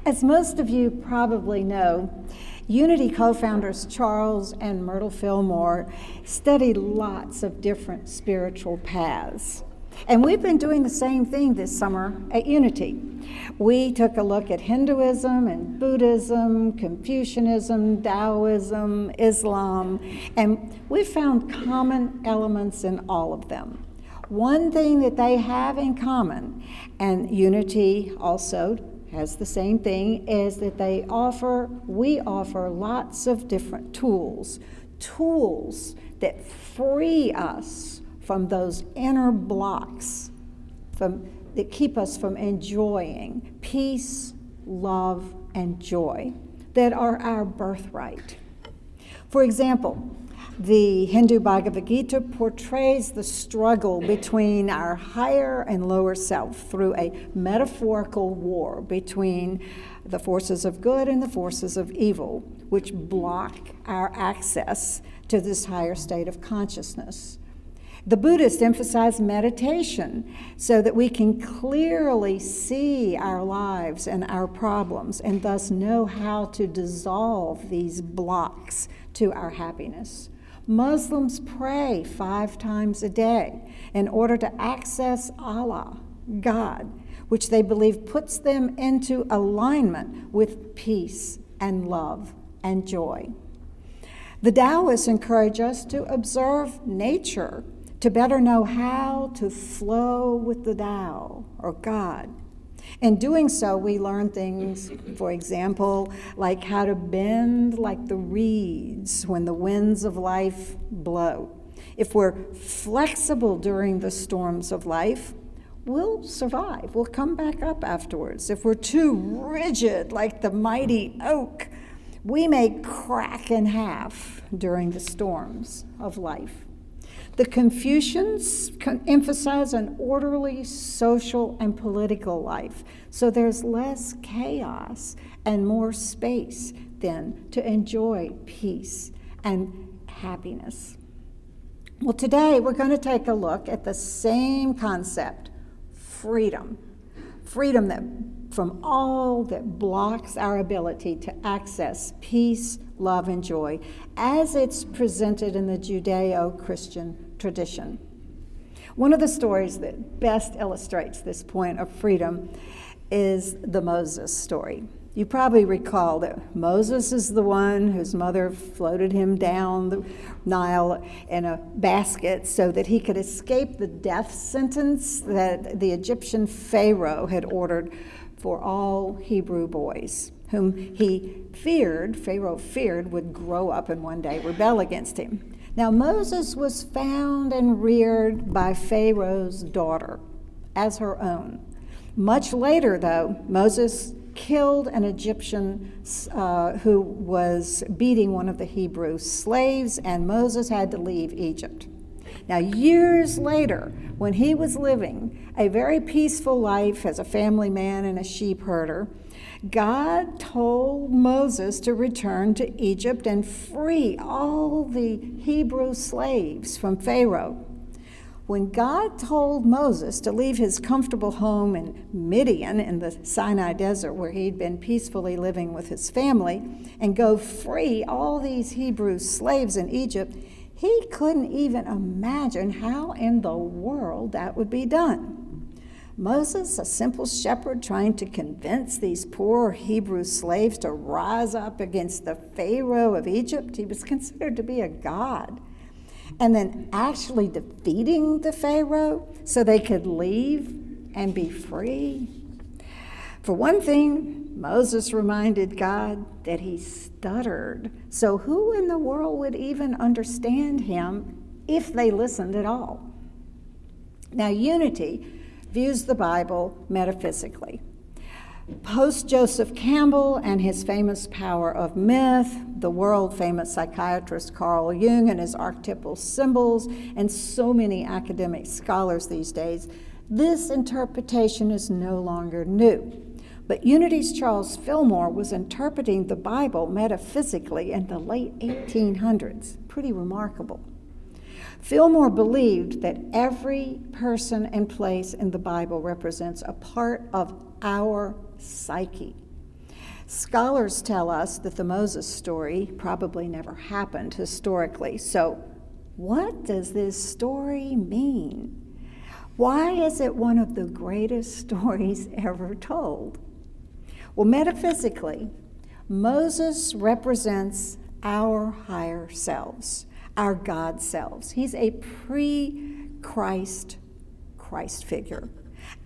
As most of you probably know, Unity co-founders Charles and Myrtle Fillmore studied lots of different spiritual paths. And we've been doing the same thing this summer at Unity. We took a look at Hinduism and Buddhism, Confucianism, Taoism, Islam, and we found common elements in all of them. One thing that they have in common, and Unity also has the same thing, is that we offer lots of different tools that free us from those inner blocks that keep us from enjoying peace, love, and joy that are our birthright. For example, the Hindu Bhagavad Gita portrays the struggle between our higher and lower self through a metaphorical war between the forces of good and the forces of evil, which block our access to this higher state of consciousness. The Buddhists emphasize meditation so that we can clearly see our lives and our problems and thus know how to dissolve these blocks to our happiness. Muslims pray 5 times a day in order to access Allah, God, which they believe puts them into alignment with peace and love and joy. The Taoists encourage us to observe nature to better know how to flow with the Tao, or God. In doing so, we learn things, for example, like how to bend like the reeds when the winds of life blow. If we're flexible during the storms of life, we'll survive. We'll come back up afterwards. If we're too rigid like the mighty oak, we may crack in half during the storms of life. The Confucians emphasize an orderly social and political life, so there's less chaos and more space then to enjoy peace and happiness. Well, today we're going to take a look at the same concept, freedom. Freedom from all that blocks our ability to access peace, love, and joy as it's presented in the Judeo-Christian tradition. One of the stories that best illustrates this point of freedom is the Moses story. You probably recall that Moses is the one whose mother floated him down the Nile in a basket so that he could escape the death sentence that the Egyptian Pharaoh had ordered for all Hebrew boys, whom Pharaoh feared would grow up and one day rebel against him. Now, Moses was found and reared by Pharaoh's daughter as her own. Much later, though, Moses killed an Egyptian who was beating one of the Hebrew slaves, and Moses had to leave Egypt. Now, years later, when he was living a very peaceful life as a family man and a sheep herder, God told Moses to return to Egypt and free all the Hebrew slaves from Pharaoh. When God told Moses to leave his comfortable home in Midian in the Sinai desert where he'd been peacefully living with his family and go free all these Hebrew slaves in Egypt, he couldn't even imagine how in the world that would be done. Moses, a simple shepherd trying to convince these poor Hebrew slaves to rise up against the Pharaoh of Egypt, he was considered to be a god. And then actually defeating the Pharaoh so they could leave and be free. For one thing, Moses reminded God that he stuttered. So who in the world would even understand him if they listened at all? Now, Unity views the Bible metaphysically. Post Joseph Campbell and his famous Power of Myth, the world-famous psychiatrist Carl Jung and his archetypal symbols, and so many academic scholars these days, this interpretation is no longer new. But Unity's Charles Fillmore was interpreting the Bible metaphysically in the late 1800s. Pretty remarkable. Fillmore believed that every person and place in the Bible represents a part of our psyche. Scholars tell us that the Moses story probably never happened historically. So, what does this story mean? Why is it one of the greatest stories ever told? Well, metaphysically, Moses represents our higher selves, our God selves. He's a pre-Christ figure.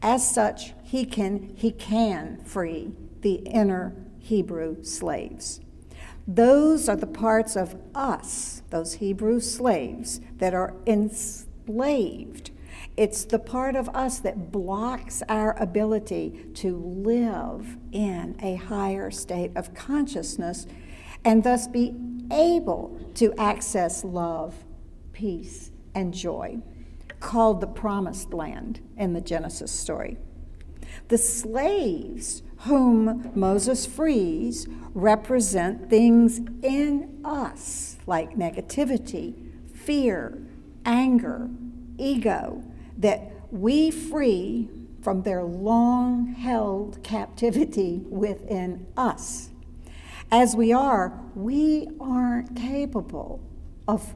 As such, he can free the inner Hebrew slaves. Those are the parts of us, those Hebrew slaves, that are enslaved. It's the part of us that blocks our ability to live in a higher state of consciousness and thus be able to access love, peace, and joy, called the Promised Land in the Genesis story. The slaves whom Moses frees represent things in us like negativity, fear, anger, ego, that we free from their long-held captivity within us. As we aren't capable of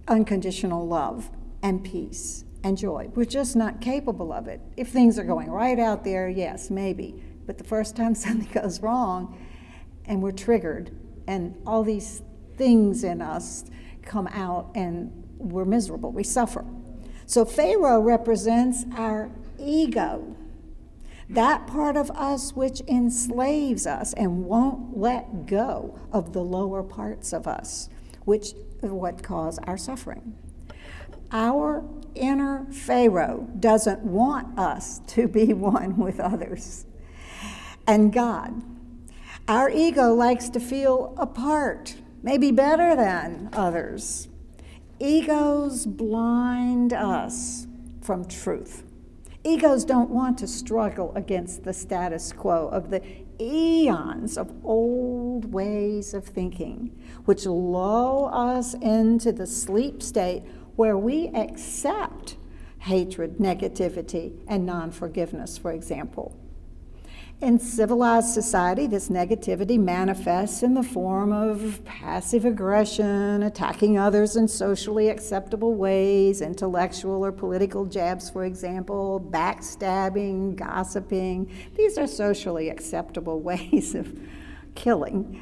unconditional love and peace and joy. We're just not capable of it. If things are going right out there, yes, maybe. But the first time something goes wrong and we're triggered and all these things in us come out and we're miserable, we suffer. So Pharaoh represents our ego, that part of us which enslaves us and won't let go of the lower parts of us, which is what cause our suffering. Our inner Pharaoh doesn't want us to be one with others. And God, our ego likes to feel apart, maybe better than others. Egos blind us from truth. Egos don't want to struggle against the status quo of the eons of old ways of thinking, which lull us into the sleep state where we accept hatred, negativity, and non-forgiveness, for example. In civilized society, this negativity manifests in the form of passive aggression, attacking others in socially acceptable ways, intellectual or political jabs, for example, backstabbing, gossiping. These are socially acceptable ways of killing.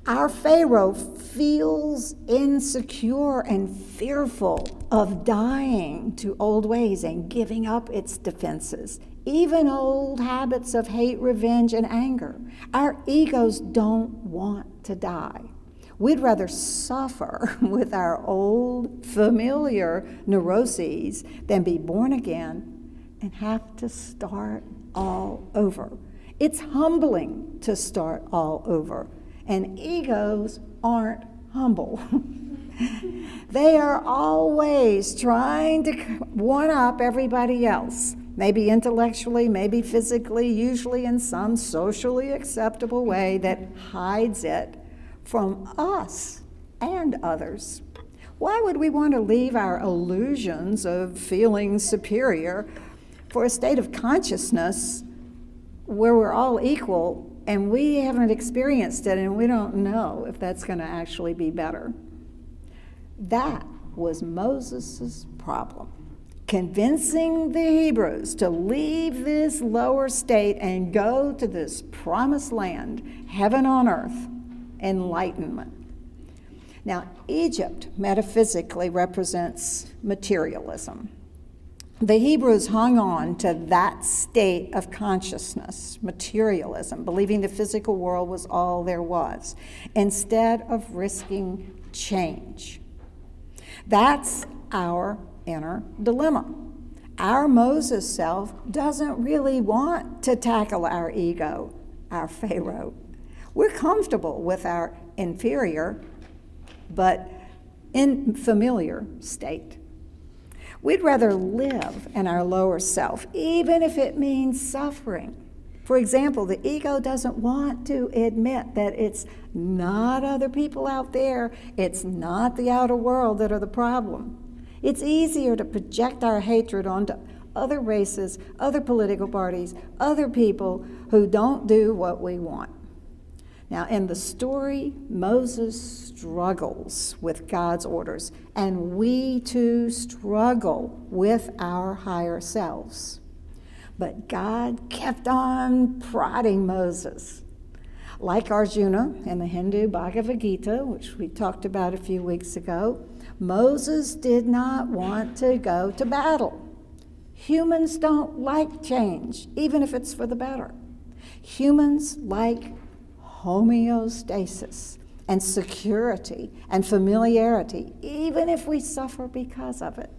Our Pharaoh feels insecure and fearful of dying to old ways and giving up its defenses, even old habits of hate, revenge, and anger. Our egos don't want to die. We'd rather suffer with our old, familiar neuroses than be born again and have to start all over. It's humbling to start all over. And egos aren't humble. They are always trying to one-up everybody else, maybe intellectually, maybe physically, usually in some socially acceptable way that hides it from us and others. Why would we want to leave our illusions of feeling superior for a state of consciousness where we're all equal and we haven't experienced it and we don't know if that's going to actually be better? That was Moses' problem. Convincing the Hebrews to leave this lower state and go to this promised land, heaven on earth, enlightenment. Now, Egypt metaphysically represents materialism. The Hebrews hung on to that state of consciousness, materialism, believing the physical world was all there was, instead of risking change. That's our inner dilemma. Our Moses self doesn't really want to tackle our ego, our Pharaoh. We're comfortable with our inferior but unfamiliar state. We'd rather live in our lower self, even if it means suffering. For example, the ego doesn't want to admit that it's not other people out there, it's not the outer world that are the problem. It's easier to project our hatred onto other races, other political parties, other people who don't do what we want. Now, in the story, Moses struggles with God's orders, and we too struggle with our higher selves. But God kept on prodding Moses. Like Arjuna in the Hindu Bhagavad Gita, which we talked about a few weeks ago, Moses did not want to go to battle. Humans don't like change, even if it's for the better. Humans like homeostasis and security and familiarity, even if we suffer because of it.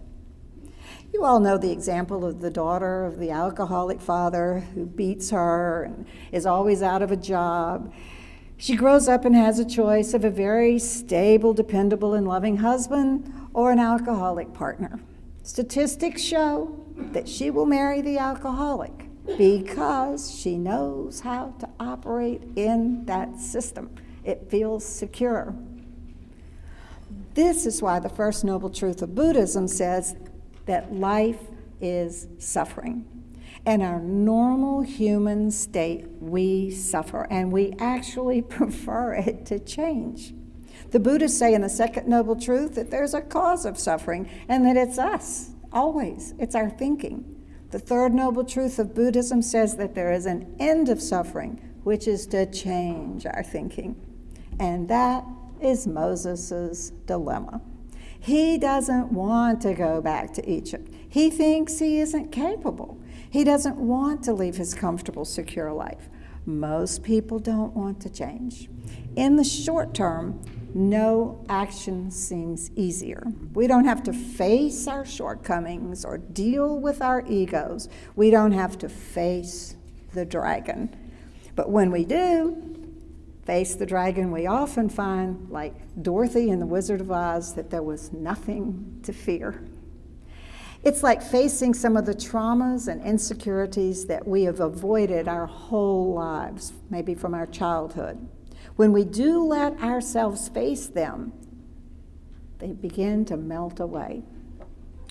You all know the example of the daughter of the alcoholic father who beats her and is always out of a job. She grows up and has a choice of a very stable, dependable, and loving husband or an alcoholic partner. Statistics show that she will marry the alcoholic because she knows how to operate in that system. It feels secure. This is why the first noble truth of Buddhism says that life is suffering. In our normal human state, we suffer, and we actually prefer it to change. The Buddhists say in the second noble truth that there's a cause of suffering, and that it's us, always. It's our thinking. The third noble truth of Buddhism says that there is an end of suffering, which is to change our thinking. And that is Moses' dilemma. He doesn't want to go back to Egypt. He thinks he isn't capable. He doesn't want to leave his comfortable, secure life. Most people don't want to change. In the short term, no action seems easier. We don't have to face our shortcomings or deal with our egos. We don't have to face the dragon. But when we do face the dragon, we often find, like Dorothy in The Wizard of Oz, that there was nothing to fear. It's like facing some of the traumas and insecurities that we have avoided our whole lives, maybe from our childhood. When we do let ourselves face them, they begin to melt away.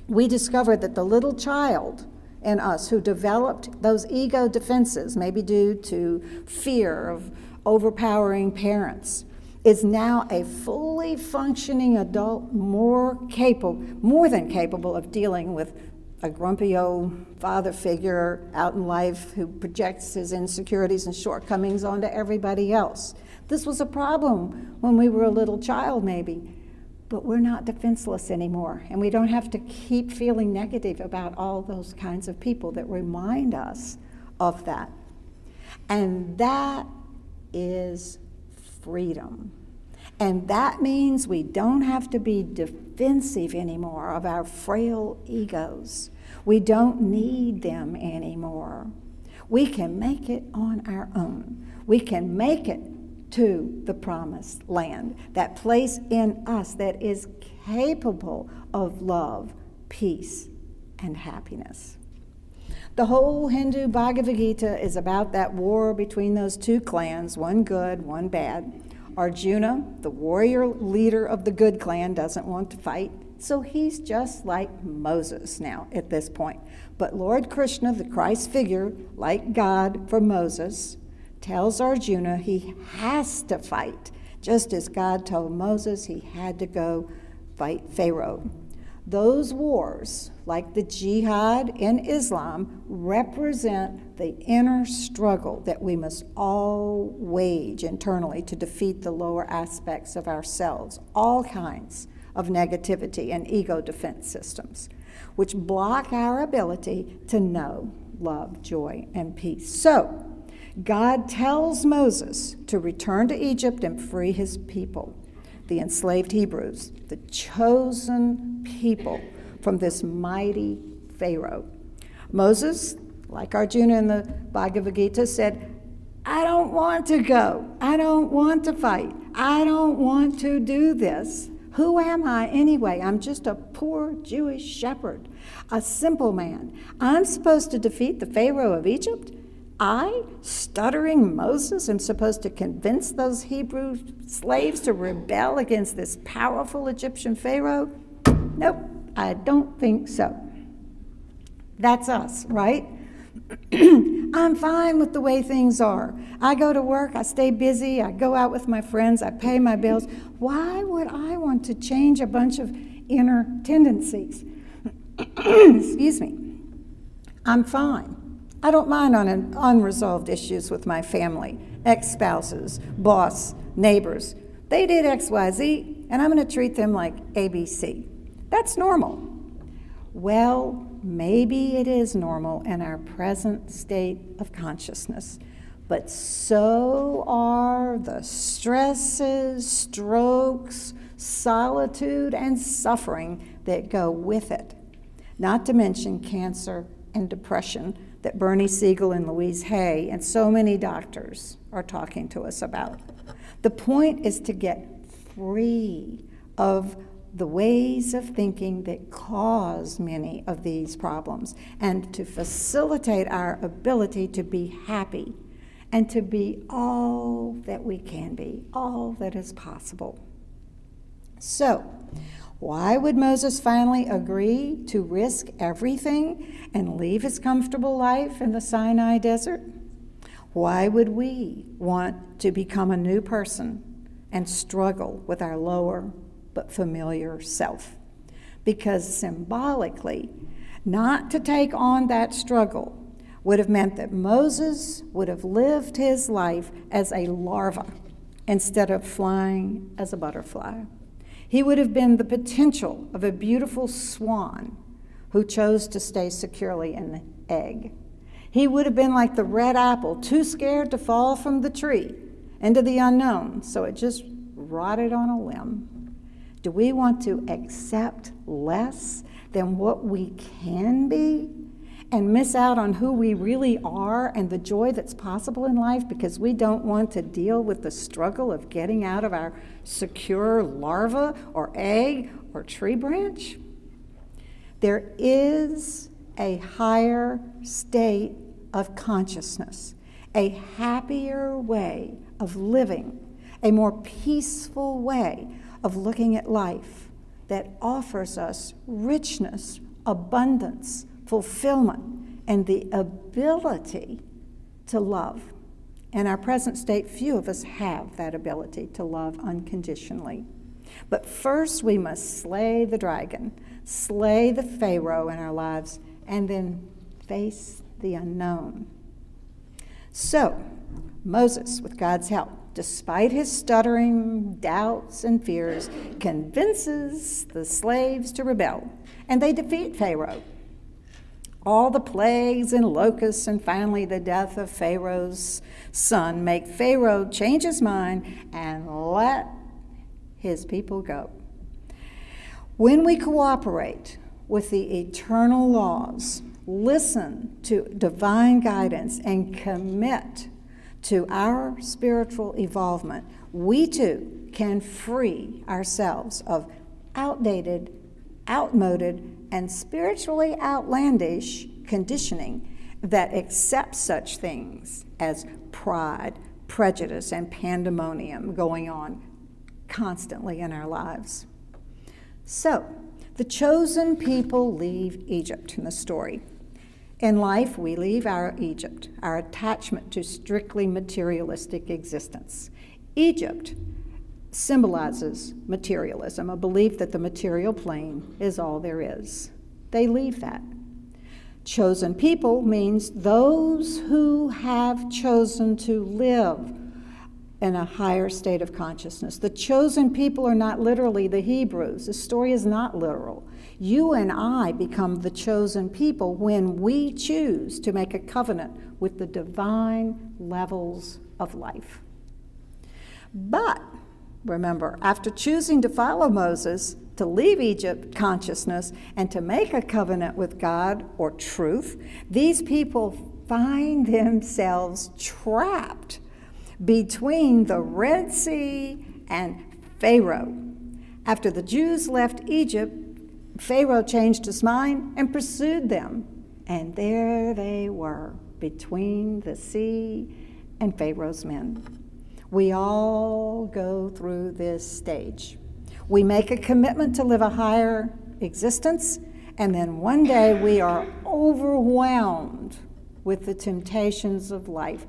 We discovered that the little child in us who developed those ego defenses, maybe due to fear of overpowering parents, is now a fully functioning adult, more than capable of dealing with a grumpy old father figure out in life who projects his insecurities and shortcomings onto everybody else. This was a problem when we were a little child, maybe, but we're not defenseless anymore, and we don't have to keep feeling negative about all those kinds of people that remind us of that. And that is freedom. And that means we don't have to be defensive anymore of our frail egos. We don't need them anymore. We can make it on our own. We can make it to the promised land, that place in us that is capable of love, peace, and happiness. The whole Hindu Bhagavad Gita is about that war between those two clans, one good, one bad. Arjuna, the warrior leader of the good clan, doesn't want to fight, so he's just like Moses now at this point. But Lord Krishna, the Christ figure, like God for Moses, tells Arjuna he has to fight, just as God told Moses he had to go fight Pharaoh. Those wars, like the jihad in Islam, represent the inner struggle that we must all wage internally to defeat the lower aspects of ourselves, all kinds of negativity and ego defense systems, which block our ability to know, love, joy, and peace. So, God tells Moses to return to Egypt and free his people, the enslaved Hebrews, the chosen people from this mighty Pharaoh. Moses, like Arjuna in the Bhagavad Gita, said, I don't want to go. I don't want to fight. I don't want to do this. Who am I anyway? I'm just a poor Jewish shepherd, a simple man. I'm supposed to defeat the Pharaoh of Egypt? I, stuttering Moses, am supposed to convince those Hebrew slaves to rebel against this powerful Egyptian Pharaoh? Nope, I don't think so. That's us, right? I'm fine with the way things are. I go to work, I stay busy, I go out with my friends, I pay my bills. Why would I want to change a bunch of inner tendencies? Excuse me. I'm fine. I don't mind on unresolved issues with my family, ex-spouses, boss, neighbors. They did X, Y, Z, and I'm going to treat them like ABC. That's normal. Well, maybe it is normal in our present state of consciousness, but so are the stresses, strokes, solitude, and suffering that go with it, not to mention cancer and depression that Bernie Siegel and Louise Hay and so many doctors are talking to us about. The point is to get free of the ways of thinking that cause many of these problems and to facilitate our ability to be happy and to be all that we can be, all that is possible. So, why would Moses finally agree to risk everything and leave his comfortable life in the Sinai desert? Why would we want to become a new person and struggle with our lower but familiar self? Because symbolically, not to take on that struggle would have meant that Moses would have lived his life as a larva instead of flying as a butterfly. He would have been the potential of a beautiful swan who chose to stay securely in the egg. He would have been like the red apple, too scared to fall from the tree into the unknown, so it just rotted on a limb. Do we want to accept less than what we can be and miss out on who we really are and the joy that's possible in life because we don't want to deal with the struggle of getting out of our secure larva or egg or tree branch? There is a higher state of consciousness, a happier way of living, a more peaceful way of looking at life that offers us richness, abundance, fulfillment, and the ability to love. In our present state, few of us have that ability to love unconditionally. But first, we must slay the dragon, slay the Pharaoh in our lives, and then face the unknown. So, Moses, with God's help, despite his stuttering, doubts, and fears, convinces the slaves to rebel, and they defeat Pharaoh. All the plagues and locusts and finally the death of Pharaoh's son make Pharaoh change his mind and let his people go. When we cooperate with the eternal laws, listen to divine guidance, and commit to our spiritual evolvement, we too can free ourselves of outdated, outmoded, and spiritually outlandish conditioning that accepts such things as pride, prejudice, and pandemonium going on constantly in our lives. So, the chosen people leave Egypt in the story. In life, we leave our Egypt, our attachment to strictly materialistic existence. Egypt symbolizes materialism, a belief that the material plane is all there is. They leave that. Chosen people means those who have chosen to live in a higher state of consciousness. The chosen people are not literally the Hebrews. The story is not literal. You and I become the chosen people when we choose to make a covenant with the divine levels of life. But remember, after choosing to follow Moses, to leave Egypt consciousness, and to make a covenant with God or truth, these people find themselves trapped between the Red Sea and Pharaoh. After the Jews left Egypt, Pharaoh changed his mind and pursued them. And there they were, between the sea and Pharaoh's men. We all go through this stage. We make a commitment to live a higher existence, and then one day we are overwhelmed with the temptations of life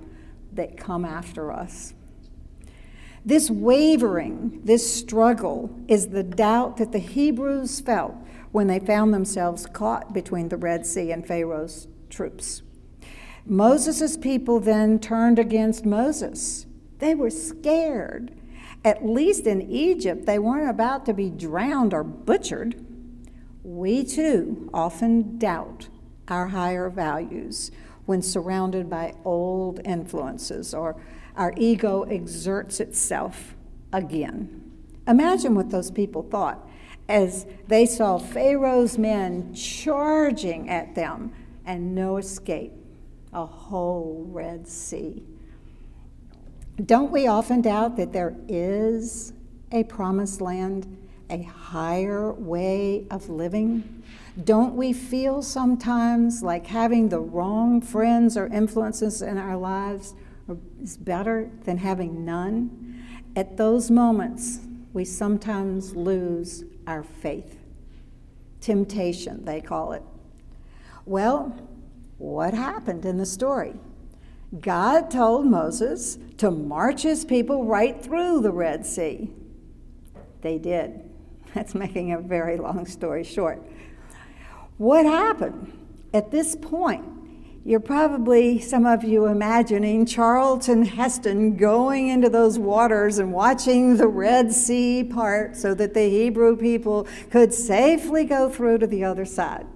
that come after us. This wavering, this struggle, is the doubt that the Hebrews felt when they found themselves caught between the Red Sea and Pharaoh's troops. Moses' people then turned against Moses. They were scared. At least in Egypt, they weren't about to be drowned or butchered. We too often doubt our higher values when surrounded by old influences or our ego exerts itself again. Imagine what those people thought as they saw Pharaoh's men charging at them and no escape, a whole Red Sea. Don't we often doubt that there is a promised land, a higher way of living? Don't we feel sometimes like having the wrong friends or influences in our lives is better than having none? At those moments, we sometimes lose our faith. Temptation, they call it. Well, what happened in the story? God told Moses to march his people right through the Red Sea. They did. That's making a very long story short. What happened? At this point, you're probably, some of you, imagining Charlton Heston going into those waters and watching the Red Sea part so that the Hebrew people could safely go through to the other side.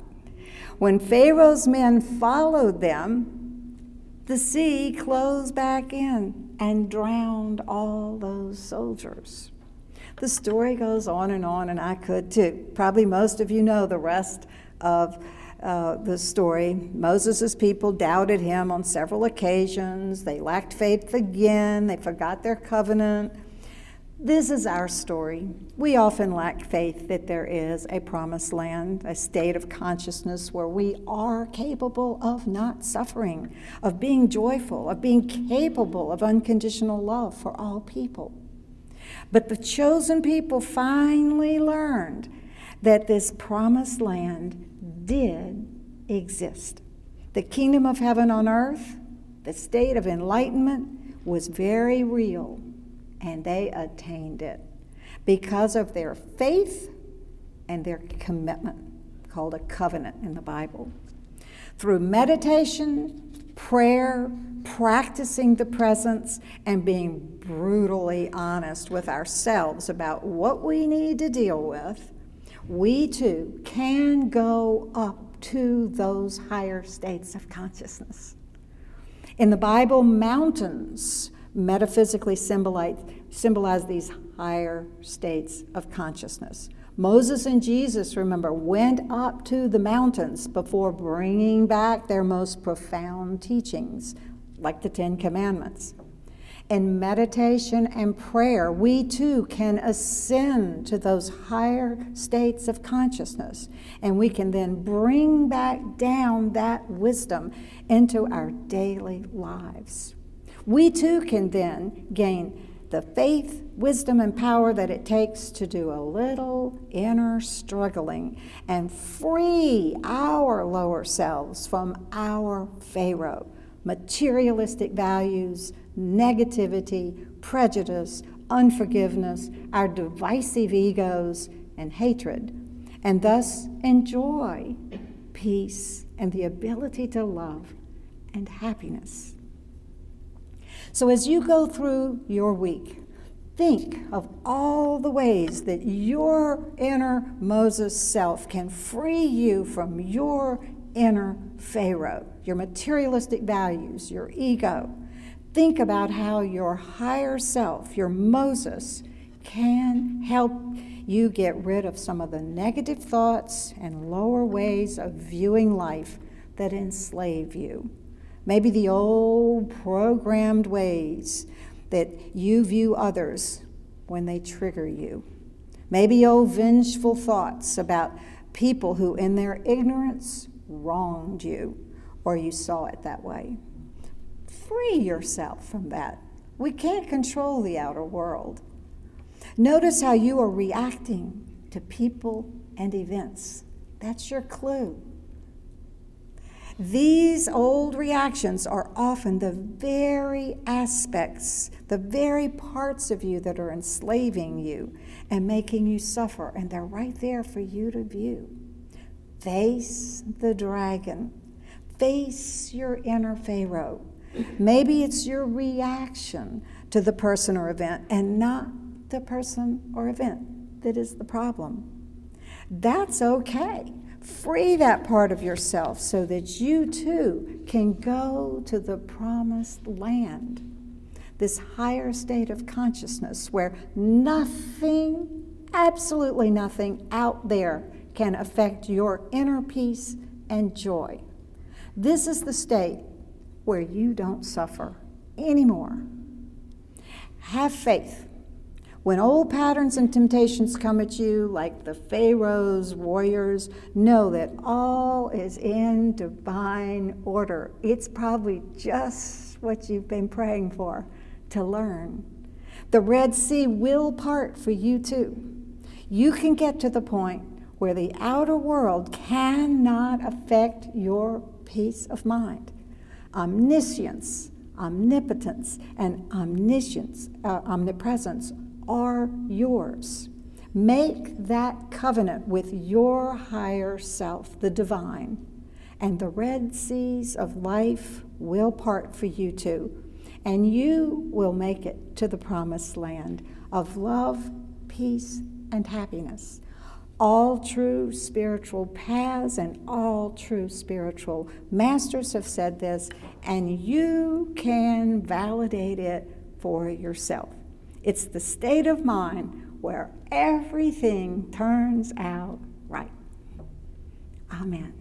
When Pharaoh's men followed them, the sea closed back in and drowned all those soldiers. The story goes on, and I could too. Probably most of you know the rest of the story. Moses' people doubted him on several occasions. They lacked faith again. They forgot their covenant. This is our story. We often lack faith that there is a promised land, a state of consciousness where we are capable of not suffering, of being joyful, of being capable of unconditional love for all people. But the chosen people finally learned that this promised land did exist. The kingdom of heaven on earth, the state of enlightenment, was very real. And they attained it because of their faith and their commitment, called a covenant in the Bible. Through meditation, prayer, practicing the presence, and being brutally honest with ourselves about what we need to deal with, we too can go up to those higher states of consciousness. In the Bible, mountains metaphysically symbolize these higher states of consciousness. Moses and Jesus, remember, went up to the mountains before bringing back their most profound teachings, like the Ten Commandments. In meditation and prayer, we too can ascend to those higher states of consciousness, and we can then bring back down that wisdom into our daily lives. We too can then gain the faith, wisdom, and power that it takes to do a little inner struggling and free our lower selves from our Pharaoh, materialistic values, negativity, prejudice, unforgiveness, our divisive egos, and hatred, and thus enjoy peace and the ability to love and happiness. So as you go through your week, think of all the ways that your inner Moses self can free you from your inner Pharaoh, your materialistic values, your ego. Think about how your higher self, your Moses, can help you get rid of some of the negative thoughts and lower ways of viewing life that enslave you. Maybe the old programmed ways that you view others when they trigger you. Maybe old vengeful thoughts about people who in their ignorance wronged you, or you saw it that way. Free yourself from that. We can't control the outer world. Notice how you are reacting to people and events That's your clue. These old reactions are often the very aspects, the very parts of you that are enslaving you and making you suffer, and they're right there for you to view. Face the dragon. Face your inner Pharaoh. Maybe it's your reaction to the person or event and not the person or event that is the problem. That's okay. Free that part of yourself so that you too can go to the promised land, this higher state of consciousness where nothing, absolutely nothing out there can affect your inner peace and joy. This is the state where you don't suffer anymore. Have faith. When old patterns and temptations come at you, like the Pharaoh's warriors, know that all is in divine order. It's probably just what you've been praying for to learn. The Red Sea will part for you too. You can get to the point where the outer world cannot affect your peace of mind. Omniscience, omnipotence, and omnipresence are yours. Make that covenant with your higher self, the divine, and the Red Seas of life will part for you too, and you will make it to the promised land of love, peace, and happiness. All true spiritual paths and all true spiritual masters have said this, and you can validate it for yourself. It's the state of mind where everything turns out right. Amen.